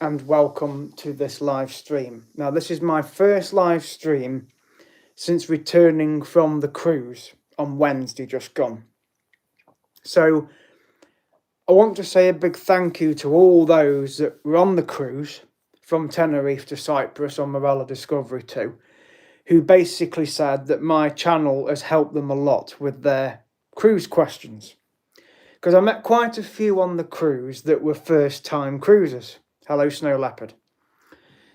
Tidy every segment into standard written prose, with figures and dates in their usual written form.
and welcome to this live stream. Now, this is my first live stream since returning from the cruise on Wednesday just gone. So, I want to say a big thank you to all those that were on the cruise from Tenerife to Cyprus on Morella Discovery 2, who basically said that my channel has helped them a lot with their cruise questions. Because I met quite a few on the cruise that were first-time cruisers. Hello, Snow Leopard.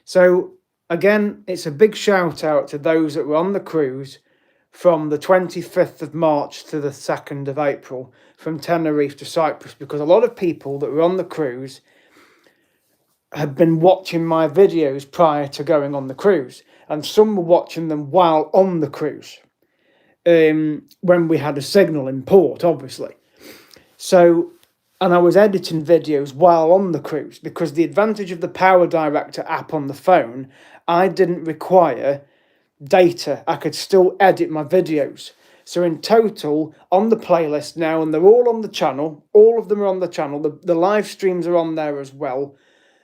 So, again, it's a big shout out to those that were on the cruise from the 25th of March to the 2nd of April from Tenerife to Cyprus, because a lot of people that were on the cruise had been watching my videos prior to going on the cruise, and some were watching them while on the cruise, when we had a signal in port, obviously. So, and I was editing videos while on the cruise, because the advantage of the Power Director app on the phone, I didn't require data. I could still edit my videos. So in total, on the playlist now, and they're all on the channel, all of them are on the channel, the live streams are on there as well,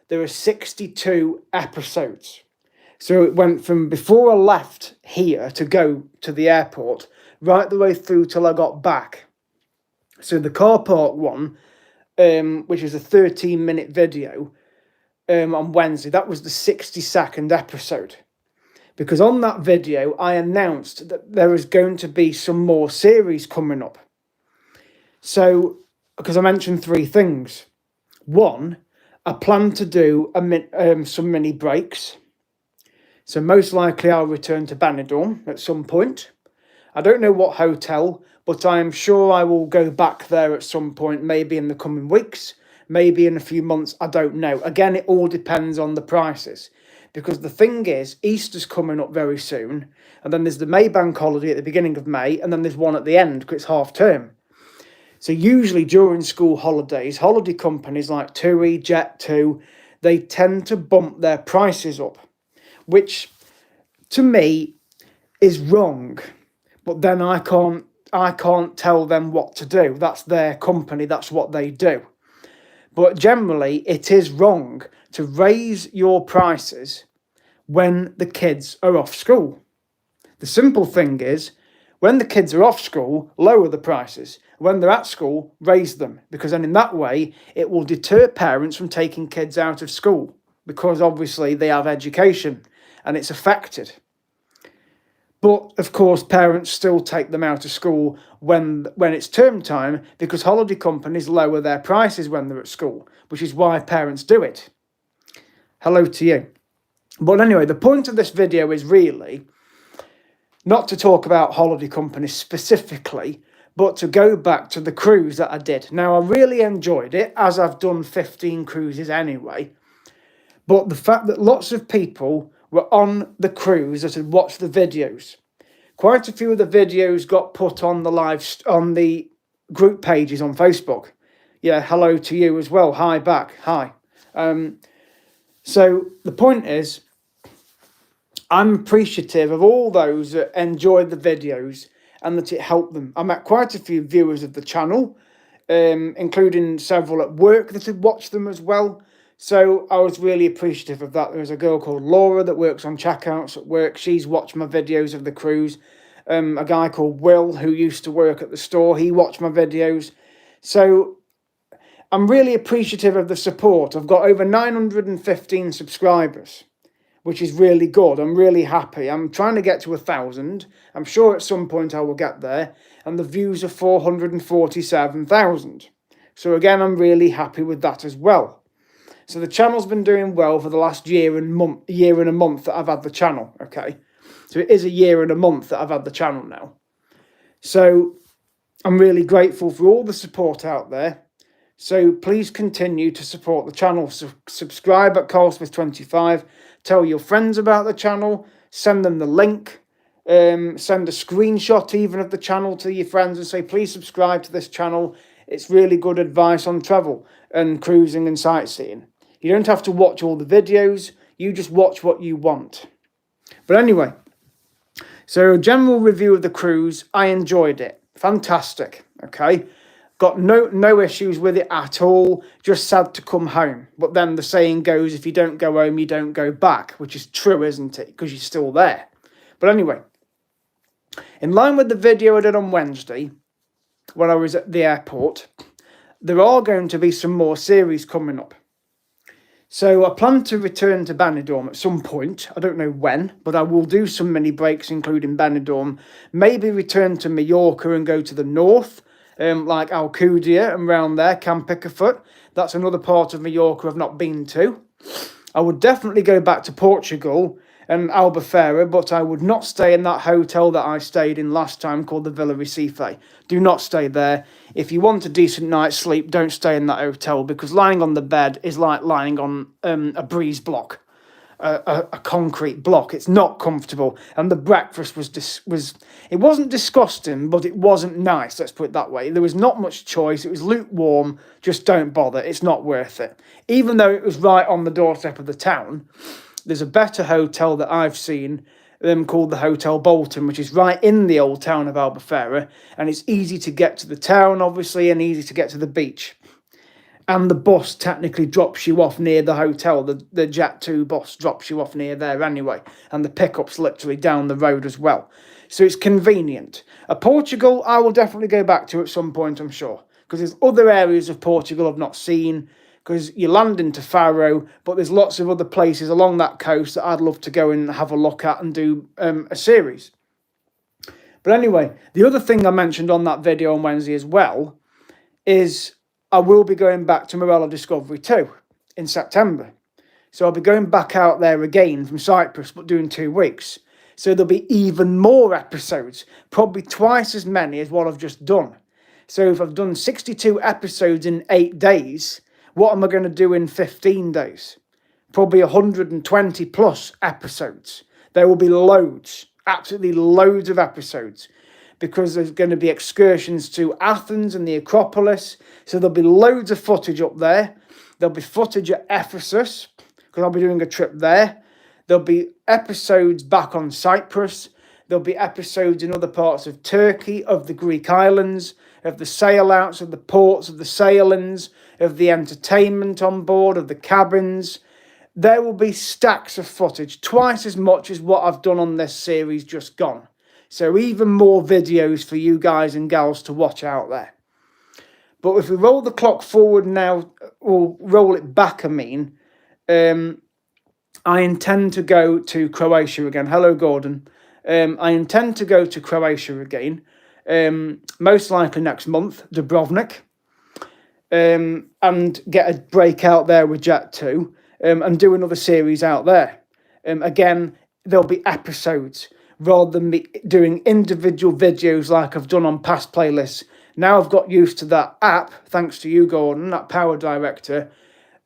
there are 62 episodes. So it went from before I left here to go to the airport, right the way through till I got back. So the car park one, which is a 13-minute video on Wednesday, that was the 62nd episode. Because on that video, I announced that there is going to be some more series coming up. So, because I mentioned three things. One, I plan to do some mini breaks. So most likely I'll return to Benidorm at some point. I don't know what hotel, but I am sure I will go back there at some point, maybe in the coming weeks, maybe in a few months, I don't know. Again, it all depends on the prices. Because the thing is, Easter's coming up very soon, and then there's the May bank holiday at the beginning of May, and then there's one at the end, because it's half term. So usually during school holidays, holiday companies like TUI, Jet2, they tend to bump their prices up, which to me is wrong. But then I can't tell them what to do. That's their company, that's what they do. But generally, it is wrong to raise your prices when the kids are off school. The simple thing is, when the kids are off school, lower the prices. When they're at school, raise them. Because then in that way, it will deter parents from taking kids out of school. Because obviously they have education and it's affected. But, of course, parents still take them out of school when it's term time, because holiday companies lower their prices when they're at school, which is why parents do it. Hello to you. But anyway, the point of this video is really not to talk about holiday companies specifically, but to go back to the cruise that I did. Now, I really enjoyed it, as I've done 15 cruises anyway. But the fact that lots of people were on the cruise that had watched the videos. Quite a few of the videos got put on the group pages on Facebook. Yeah, hello to you as well. Hi back. Hi. So the point is, I'm appreciative of all those that enjoyed the videos and that it helped them. I met quite a few viewers of the channel, including several at work that had watched them as well. So I was really appreciative of that. There's a girl called Laura that works on checkouts at work. She's watched my videos of the cruise. A guy called Will, who used to work at the store, he watched my videos. So I'm really appreciative of the support. I've got over 915 subscribers, which is really good. I'm really happy. I'm trying to get to 1,000. I'm sure at some point I will get there. And the views are 447,000. So again, I'm really happy with that as well. So the channel's been doing well for the last year and a month that I've had the channel, okay? So it is a year and a month that I've had the channel now. So I'm really grateful for all the support out there. So please continue to support the channel. So subscribe at CarlSmith25. Tell your friends about the channel. Send them the link. Send a screenshot even of the channel to your friends and say, please subscribe to this channel. It's really good advice on travel and cruising and sightseeing. You don't have to watch all the videos. You just watch what you want. But anyway, so general review of the cruise. I enjoyed it. Fantastic. Okay. Got no issues with it at all. Just sad to come home. But then the saying goes, if you don't go home, you don't go back, which is true, isn't it? Because you're still there. But anyway, in line with the video I did on Wednesday, when I was at the airport, there are going to be some more series coming up. So I plan to return to Benidorm at some point. I don't know when, but I will do some mini breaks, including Benidorm. Maybe return to Mallorca and go to the north, like Alcudia and round there, Camp Picafoot. That's another part of Mallorca I've not been to. I would definitely go back to Portugal and Albufeira, but I would not stay in that hotel that I stayed in last time called the Villa Recife. Do not stay there. If you want a decent night's sleep, don't stay in that hotel, because lying on the bed is like lying on a breeze block, a concrete block. It's not comfortable, and the breakfast was it wasn't disgusting, but it wasn't nice. Let's put it that way. There was not much choice. It was lukewarm. Just don't bother. It's not worth it. Even though it was right on the doorstep of the town. There's a better hotel that I've seen called the Hotel Bolton, which is right in the old town of Albufeira, and it's easy to get to the town, obviously, and easy to get to the beach. And the bus technically drops you off near the hotel. The Jet2 bus drops you off near there anyway, and the pickup's literally down the road as well. So it's convenient. Portugal, I will definitely go back to at some point, I'm sure, because there's other areas of Portugal I've not seen, because you land into Faro, but there's lots of other places along that coast that I'd love to go and have a look at and do a series. But anyway, the other thing I mentioned on that video on Wednesday as well is I will be going back to Morella Discovery 2 in September. So I'll be going back out there again from Cyprus, but doing 2 weeks. So there'll be even more episodes, probably twice as many as what I've just done. So if I've done 62 episodes in 8 days, what am I going to do in 15 days? Probably 120 plus episodes. There will be loads, absolutely loads of episodes, because there's going to be excursions to Athens and the Acropolis. So there'll be loads of footage up there. There'll be footage at Ephesus, because I'll be doing a trip there. There'll be episodes back on Cyprus. There'll be episodes in other parts of Turkey, of the Greek islands, of the sail outs, of the ports, of the sail-ins, of the entertainment on board, of the cabins. There will be stacks of footage, twice as much as what I've done on this series just gone. So even more videos for you guys and gals to watch out there. But if we roll the clock forward now, or roll it back, I intend to go to Croatia again. Hello, Gordon. I intend to go to Croatia again, most likely next month, Dubrovnik, and get a break out there with Jet2, and do another series out there. Again, there'll be episodes rather than me doing individual videos like I've done on past playlists. Now I've got used to that app, thanks to you, Gordon, that Power Director.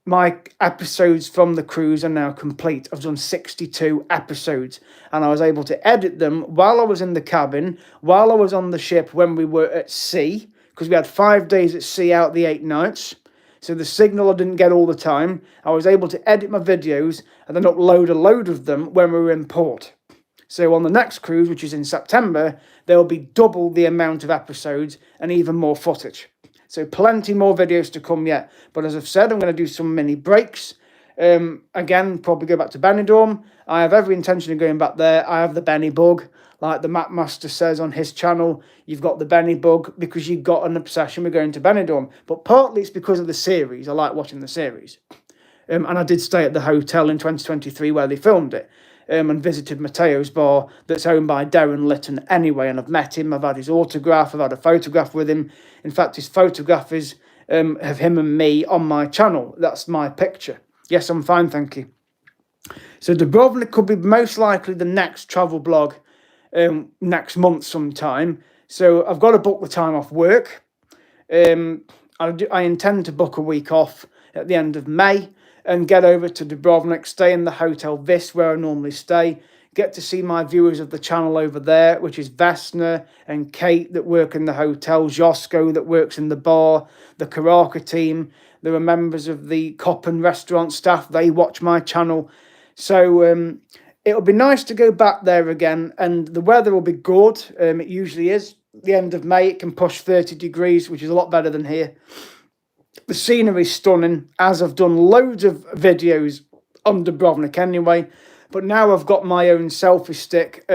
My episodes from the cruise are now complete. I've done 62 episodes, and I was able to edit them while I was in the cabin, while I was on the ship when we were at sea, because we had 5 days at sea out the 8 nights. So the signal I didn't get all the time. I was able to edit my videos and then upload a load of them when we were in port. So on the next cruise, which is in September, there will be double the amount of episodes and even more footage. So plenty more videos to come yet. But as I've said, I'm going to do some mini breaks. Again, probably go back to Benidorm. I have every intention of going back there. I have the Benny bug. Like the Map Master says on his channel, you've got the Benny bug because you've got an obsession with going to Benidorm. But partly it's because of the series. I like watching the series. And I did stay at the hotel in 2023 where they filmed it. And visited Matteo's bar that's owned by Darren Litton anyway, and I've met him, I've had his autograph, I've had a photograph with him. In fact, his photograph is of him and me on my channel. That's my picture. Yes, I'm fine, thank you. So Dubrovnik could be most likely the next travel blog next month sometime. So I've got to book the time off work. I intend to book a week off at the end of May, and get over to Dubrovnik, stay in the Hotel Vis where I normally stay, get to see my viewers of the channel over there, which is Vesna and Kate that work in the hotel, Josko that works in the bar, the Karaka team. There are members of the Koppen restaurant staff. They watch my channel. So it'll be nice to go back there again, and the weather will be good. It usually is. the end of May, it can push 30 degrees, which is a lot better than here. The scenery is stunning, as I've done loads of videos on Dubrovnik anyway, but now I've got my own selfie stick,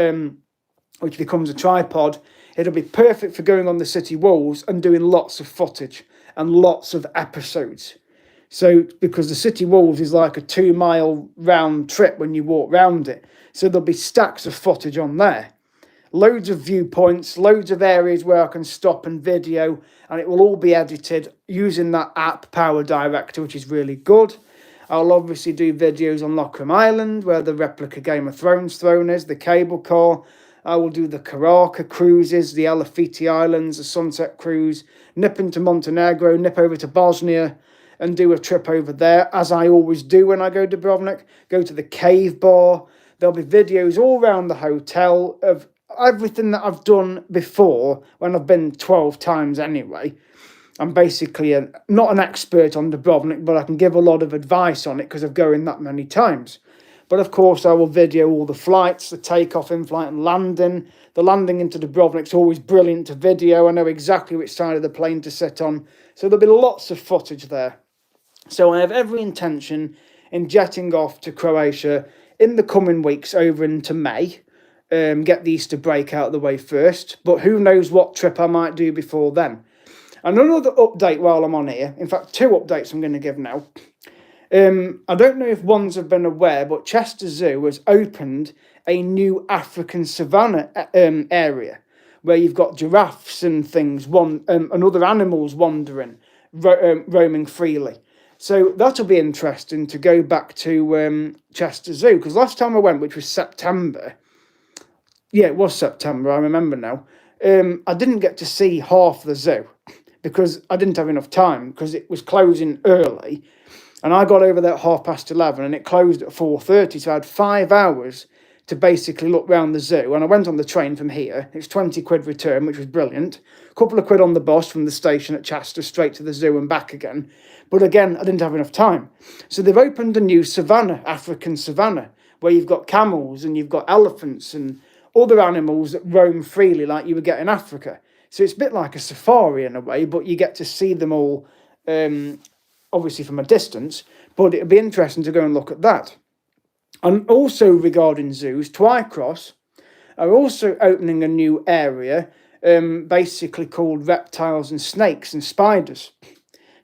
which becomes a tripod. It'll be perfect for going on the city walls and doing lots of footage and lots of episodes. So, because the city walls is like a 2-mile round trip when you walk round it. So there'll be stacks of footage on there. Loads of viewpoints, loads of areas where I can stop and video, and it will all be edited using that app, Power Director, which is really good. I'll obviously do videos on Lockram Island, where the replica Game of Thrones throne is, the cable car. I will do the Karaka cruises, the Elefiti Islands, the Sunset Cruise, nip into Montenegro, nip over to Bosnia, and do a trip over there, as I always do when I go to Dubrovnik. Go to the cave bar. There'll be videos all around the hotel of everything that I've done before when I've been 12 times anyway. I'm basically not an expert on Dubrovnik, but I can give a lot of advice on it because of going that many times. But of course, I will video all the flights, the takeoff, in-flight and landing. The landing into Dubrovnik's always brilliant to video. I know exactly which side of the plane to sit on. So there'll be lots of footage there. So I have every intention in jetting off to Croatia in the coming weeks over into May. Get the Easter break out of the way first. But who knows what trip I might do before then. And another update while I'm on here. In fact, 2 updates I'm going to give now. I don't know if ones have been aware, but Chester Zoo has opened a new African savanna area where you've got giraffes and things, and other animals wandering, roaming freely. So that'll be interesting to go back to Chester Zoo, because last time I went, which was September, yeah, it was September, I remember now, I didn't get to see half the zoo because I didn't have enough time, because it was closing early. And I got over there at 11:30 and it closed at 4:30. So I had 5 hours to basically look round the zoo. And I went on the train from here. It's 20 quid return, which was brilliant. A couple of quid on the bus from the station at Chester straight to the zoo and back again. But again, I didn't have enough time. So they've opened a new savanna, African savanna, where you've got camels and you've got elephants and other animals that roam freely like you would get in Africa. So it's a bit like a safari in a way, but you get to see them all obviously from a distance, but it'll be interesting to go and look at that. And also regarding zoos, Twycross are also opening a new area, basically called reptiles and snakes and spiders.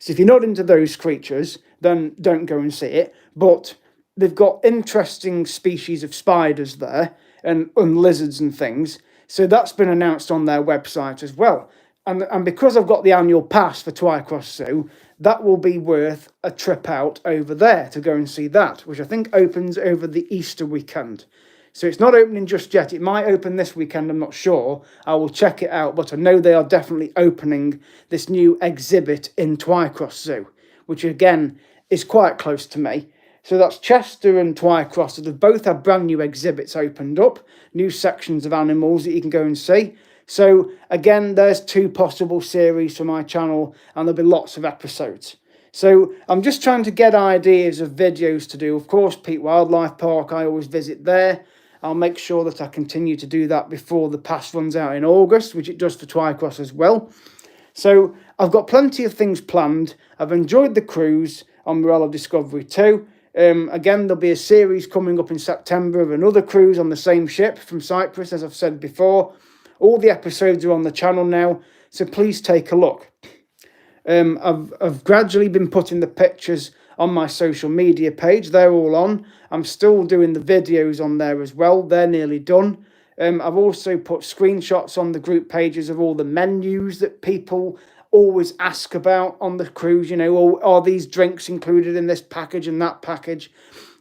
So if you're not into those creatures, then don't go and see it. But they've got interesting species of spiders there, and lizards and things. So that's been announced on their website as well. And because I've got the annual pass for Twycross Zoo, that will be worth a trip out over there to go and see that, which I think opens over the Easter weekend. So it's not opening just yet. It might open this weekend, I'm not sure. I will check it out, but I know they are definitely opening this new exhibit in Twycross Zoo, which again is quite close to me. So that's Chester and Twycross. So they've both had brand new exhibits opened up, new sections of animals that you can go and see. So again, there's 2 possible series for my channel, and there'll be lots of episodes. So I'm just trying to get ideas of videos to do. Of course, Peak Wildlife Park, I always visit there. I'll make sure that I continue to do that before the pass runs out in August, which it does for Twycross as well. So I've got plenty of things planned. I've enjoyed the cruise on Morella Discovery 2. Again, there'll be a series coming up in September of another cruise on the same ship from Cyprus, as I've said before. All the episodes are on the channel now, so please take a look. I've gradually been putting the pictures on my social media page. They're all on. I'm still doing the videos on there as well. They're nearly done. I've also put screenshots on the group pages of all the menus that people always ask about on the cruise. You know, are these drinks included in this package and that package?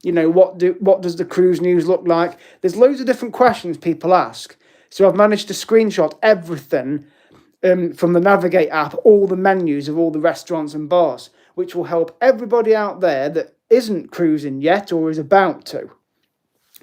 You know, what does the cruise news look like? There's loads of different questions people ask. So I've managed to screenshot everything from the Navigate app, all the menus of all the restaurants and bars, which will help everybody out there that isn't cruising yet or is about to.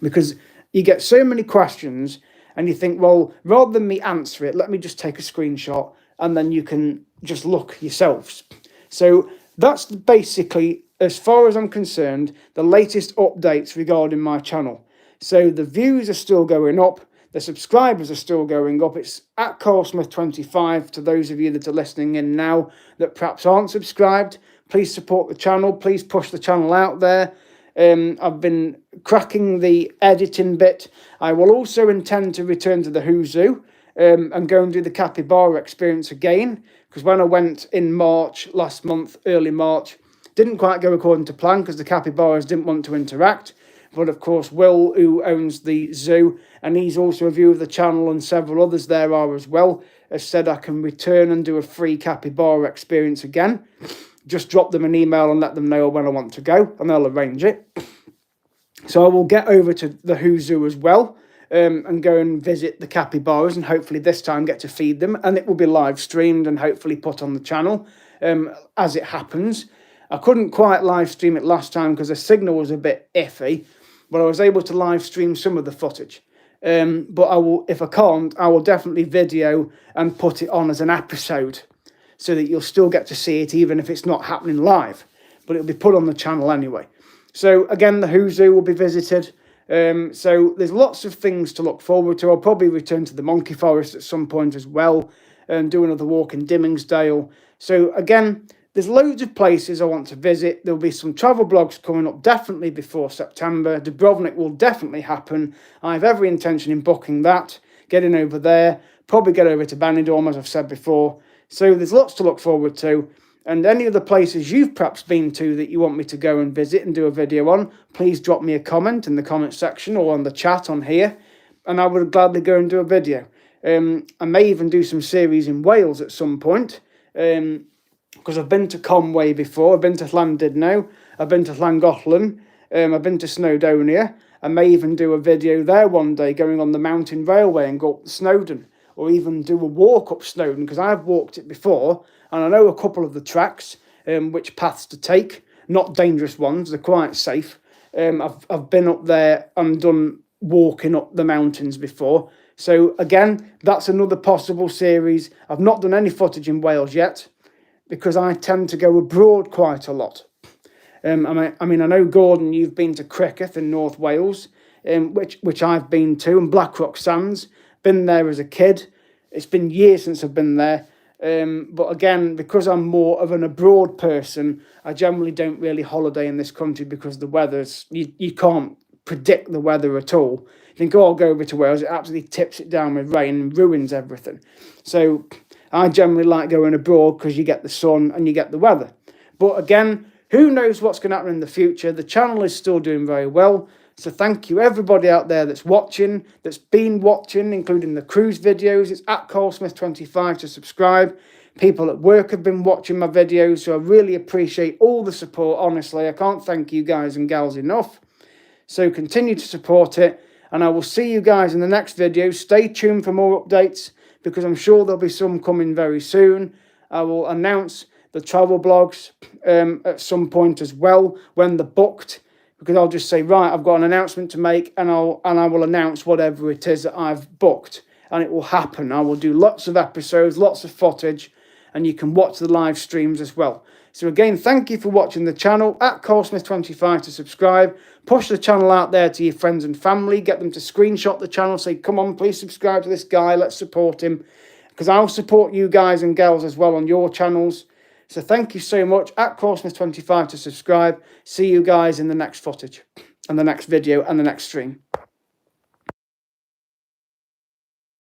Because you get so many questions and you think, well, rather than me answer it, let me just take a screenshot and then you can just look yourselves. So that's basically, as far as I'm concerned, the latest updates regarding my channel. So the views are still going up. The subscribers are still going up. It's at CarlSmith25 to those of you that are listening in now that perhaps aren't subscribed. Please support the channel. Please push the channel out there. I've been cracking the editing bit. I will also intend to return to the Who's Zoo and go and do the capybara experience again, because when I went in March, last month, early March, didn't quite go according to plan because the capybaras didn't want to interact. But of course, Will, who owns the zoo, and he's also a viewer of the channel, and several others there are as well, has said I can return and do a free capybara experience again. Just drop them an email and let them know when I want to go, and they'll arrange it. So I will get over to the Who Zoo as well, and go and visit the capybaras, and hopefully this time get to feed them, and it will be live streamed and hopefully put on the channel as it happens. I couldn't quite live stream it last time because the signal was a bit iffy, but I was able to live stream some of the footage. But I will, if I can't, I will definitely video and put it on as an episode so that you'll still get to see it even if it's not happening live, but it'll be put on the channel anyway. So again, the Who Zoo will be visited. So there's lots of things to look forward to. I'll probably return to the Monkey Forest at some point as well and do another walk in Dimmingsdale. So again, there's loads of places I want to visit. There'll be some travel blogs coming up definitely before September. Dubrovnik will definitely happen. I have every intention in booking that, getting over there, probably get over to Benidorm, as I've said before. So there's lots to look forward to. And any other places you've perhaps been to that you want me to go and visit and do a video on, please drop me a comment in the comment section or on the chat on here, and I would gladly go and do a video. I may even do some series in Wales at some point, because I've been to Conway before, I've been to Llandudno, I've been to Llangollen, I've been to Snowdonia. I may even do a video there one day going on the mountain railway and go up Snowdon, or even do a walk up Snowdon, because I've walked it before and I know a couple of the tracks, which paths to take, not dangerous ones, they're quite safe. I've been up there and done walking up the mountains before. So again, that's another possible series. I've not done any footage in Wales yet, because I tend to go abroad quite a lot. I mean, I know, Gordon, you've been to Crickeath in North Wales, which I've been to, and Blackrock Sands. Been there as a kid. It's been years since I've been there. But again, because I'm more of an abroad person, I generally don't really holiday in this country because the weather's, you can't predict the weather at all. You think, oh, I'll go over to Wales, it absolutely tips it down with rain and ruins everything. So I generally like going abroad because you get the sun and you get the weather. But again, who knows what's going to happen in the future? The channel is still doing very well. So thank you everybody out there that's watching, that's been watching, including the cruise videos. It's at CarlSmith25 to subscribe. People at work have been watching my videos, so I really appreciate all the support, honestly. I can't thank you guys and gals enough. So continue to support it, and I will see you guys in the next video. Stay tuned for more updates, because I'm sure there'll be some coming very soon. I will announce the travel blogs at some point as well when they're booked, because I'll just say, right, I've got an announcement to make, and I will announce whatever it is that I've booked, and it will happen. I will do lots of episodes, lots of footage, and you can watch the live streams as well. So again, thank you for watching the channel. At CarlSmith25 to subscribe. Push the channel out there to your friends and family. Get them to screenshot the channel. Say, come on, please subscribe to this guy. Let's support him, because I'll support you guys and girls as well on your channels. So thank you so much. At CarlSmith25 to subscribe. See you guys in the next footage and the next video and the next stream.